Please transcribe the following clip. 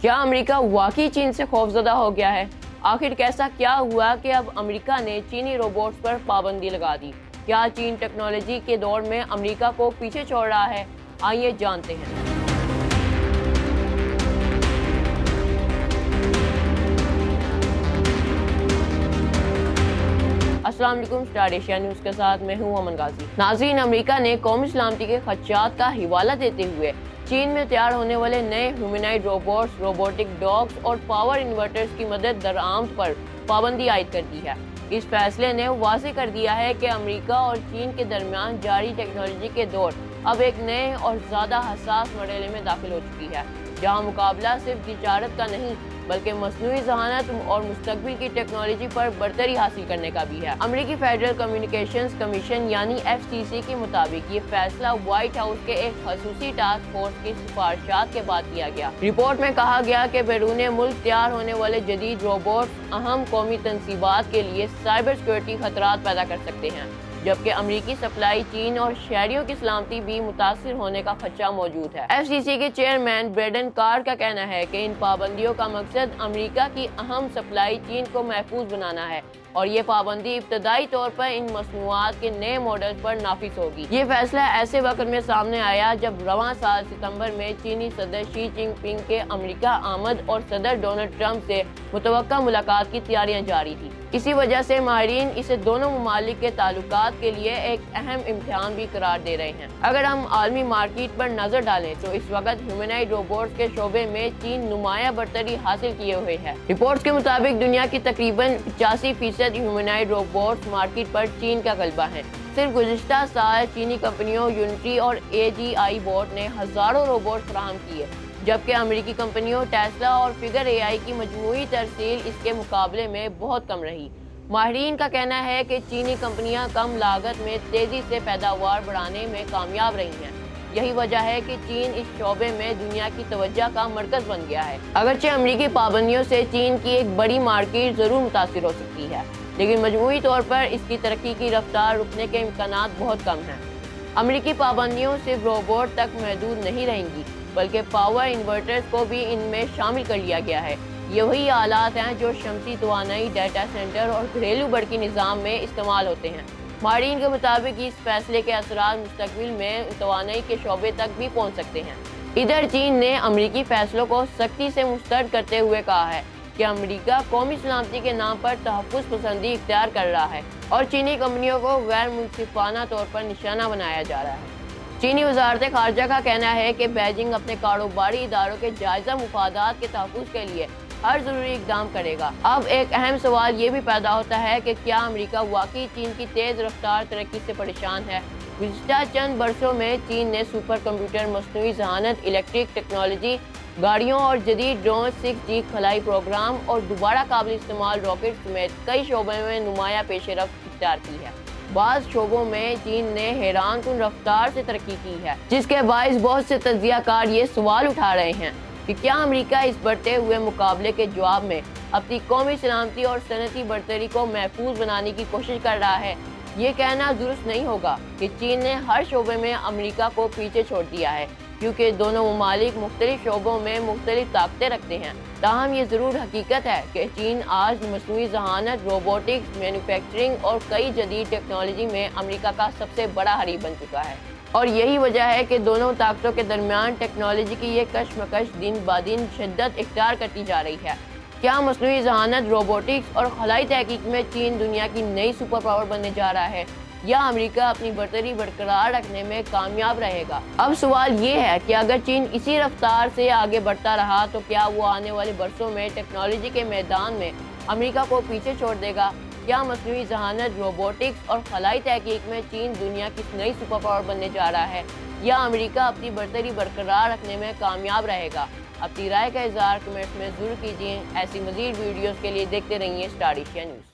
क्या अमेरिका वाकई चीन से खौफजदा हो गया है? आखिर कैसा क्या हुआ कि अब अमेरिका ने चीनी रोबोट्स पर पाबंदी लगा दी? क्या चीन टेक्नोलॉजी के दौर में अमेरिका को पीछे छोड़ रहा है? आइए जानते हैं। अस्सलाम वालेकुम, स्टार एशिया न्यूज़ के साथ मैं हूं अमन गाजी। नाज़रीन, अमेरिका ने कौमी सलामती के खदशात का हवाला देते हुए चीन में तैयार होने वाले नए ह्यूमनॉइड रोबोट्स, रोबोटिक डॉग्स और पावर इन्वर्टर्स की मदद दरामद पर पाबंदी आयद कर दी है। इस फैसले ने वाज़ेह कर दिया है कि अमेरिका और चीन के दरमियान जारी टेक्नोलॉजी के दौर अब एक नए और ज़्यादा हसास मरहले में दाखिल हो चुकी है, जहाँ मुकाबला सिर्फ तिजारत का नहीं बल्कि मसनूई ज़हानत और मुस्तकबिल की टेक्नोलॉजी पर बरतरी हासिल करने का भी है। अमेरिकी फेडरल कम्युनिकेशंस कमीशन यानी FCC के मुताबिक ये फैसला व्हाइट हाउस के एक खसूसी टास्क फोर्स की सिफारिशात के बाद किया गया। रिपोर्ट में कहा गया कि बैरून मुल्क तैयार होने वाले जदीद रोबोट अहम कौमी तनसीबात के लिए साइबर सिक्योरिटी खतरात पैदा कर सकते हैं, जबकि अमेरिकी सप्लाई चीन और शहरियों की सलामती भी मुतासिर होने का खदशा मौजूद है। FCC के चेयरमैन ब्रेडन कार का कहना है कि इन पाबंदियों का मकसद अमेरिका की अहम सप्लाई चीन को महफूज बनाना है और ये पाबंदी इब्तदाई तौर पर इन मसनूआत के नए मॉडल्स पर नाफिज होगी। ये फैसला ऐसे वक्त में सामने आया जब रवां साल सितंबर में चीनी सदर शी जिनपिंग के अमेरिका आमद और सदर डोनाल्ड ट्रंप से मुतवक्का मुलाकात की तैयारियां जारी थी। इसी वजह से माहिरीन इसे दोनों ममालिक के ताल्लुकात के लिए एक अहम इम्तिहान भी करार दे रहे हैं। अगर हम आलमी मार्केट पर नजर डालें तो इस वक्त ह्यूमनॉइड रोबोट्स के शोबे में चीन नुमाया बरतरी हासिल किए हुए है। रिपोर्ट्स के मुताबिक दुनिया की तकरीबन 85% ह्यूमनॉइड रोबोट्स मार्केट पर चीन का गलबा है। सिर्फ गुज़िश्ता साल चीनी कंपनियों यूनिटी और AGI बोट ने हजारों रोबोट फराहम किए, जबकि अमेरिकी कंपनियों टेस्ला और फिगर AI की मजमूई तरसील इसके मुकाबले में बहुत कम रही। माहिरीन का कहना है कि चीनी कंपनियां कम लागत में तेजी से पैदावार बढ़ाने में कामयाब रही हैं। यही वजह है कि चीन इस शोबे में दुनिया की तवज्जो का मरकज बन गया है। अगरचे अमेरिकी पाबंदियों से चीन की एक बड़ी मार्केट जरूर मुतासिर हो सकती है, लेकिन मजमूई तौर पर इसकी तरक्की की रफ्तार रुकने के इम्कानात बहुत कम हैं। अमेरिकी पाबंदियों सिर्फ रोबोट तक महदूद नहीं रहेंगी, बल्कि पावर इन्वर्टर्स को भी इनमें शामिल कर लिया गया है। ये वही आलात हैं जो शमसी तवानाई, डाटा सेंटर और घरेलू बरकी निज़ाम में इस्तेमाल होते हैं। माहिरीन के मुताबिक इस फैसले के असरात मुस्तकबिल में तवानाई के शोबे तक भी पहुँच सकते हैं। इधर चीन ने अमेरिकी फैसलों को सख्ती से मुस्तरद करते हुए कहा है कि अमेरिका कौमी सलामती के नाम पर तहफ़्फ़ुज़ पसंदी इख्तियार कर रहा है और चीनी कंपनियों को गैर मुनसिफाना तौर पर निशाना बनाया जा रहा है। चीनी वज़ारत ख़ारजा का कहना है कि बीजिंग अपने कारोबारी इदारों के जायज़ा मुफादात के तहफ़्फ़ुज़ के लिए हर ज़रूरी इक़दाम करेगा। अब एक अहम सवाल ये भी पैदा होता है कि क्या अमेरिका वाकई चीन की तेज़ रफ्तार तरक्की से परेशान है? गुज़िश्ता चंद बरसों में चीन ने सुपर कंप्यूटर, मसनूई ज़हानत, इलेक्ट्रिक टेक्नोलॉजी, गाड़ियों और जदीद ड्रोन, 6G खलाई प्रोग्राम और दोबारा काबिल इस्तेमाल रॉकेट समेत कई शोबों में नुमाया पेशरफ्त इख्तियार की है। बाज़ शोबों में चीन ने हैरानकुन रफ्तार से तरक्की की है, जिसके बाइस बहुत से तज्ज़ियाकार ये सवाल उठा रहे हैं कि क्या अमेरिका इस बढ़ते हुए मुकाबले के जवाब में अपनी कौमी सलामती और सनती बरतरी को महफूज बनाने की कोशिश कर रहा है? ये कहना दुरुस्त नहीं होगा कि चीन ने हर शोबे में अमेरिका को पीछे छोड़ दिया है, क्योंकि दोनों ममालिक मुख्तलिफ शोबों में मुख्तलिफ ताकतें रखते हैं। ताहम ये ज़रूर हकीकत है कि चीन आज मसनूई ज़हानत, रोबोटिक्स, मैन्युफैक्चरिंग और कई जदीद टेक्नोलॉजी में अमेरिका का सबसे बड़ा हरीफ बन चुका है, और यही वजह है कि दोनों ताकतों के दरमियान टेक्नोलॉजी की ये कशमकश दिन ब दिन शिद्दत इख्तियार करती जा रही है। क्या मसनूई ज़हानत, रोबोटिक्स और खलाई तहकीक में चीन दुनिया की नई सुपर पावर बनने जा रहा है, या अमेरिका अपनी बरतरी बरकरार रखने में कामयाब रहेगा? अब सवाल ये है कि अगर चीन इसी रफ्तार से आगे बढ़ता रहा तो क्या वो आने वाले बरसों में टेक्नोलॉजी के मैदान में अमेरिका को पीछे छोड़ देगा? क्या मसनूई ज़हानत, रोबोटिक्स और खलाई तहकीक में चीन दुनिया की नई सुपर पावर बनने जा रहा है, या अमेरिका अपनी बरतरी बरकरार रखने में कामयाब रहेगा? अपनी राय का इज़हार कमेंट्स में ज़रूर कीजिए। ऐसी मज़ीद वीडियोज़ के लिए देखते रहिए स्टार एशिया न्यूज़।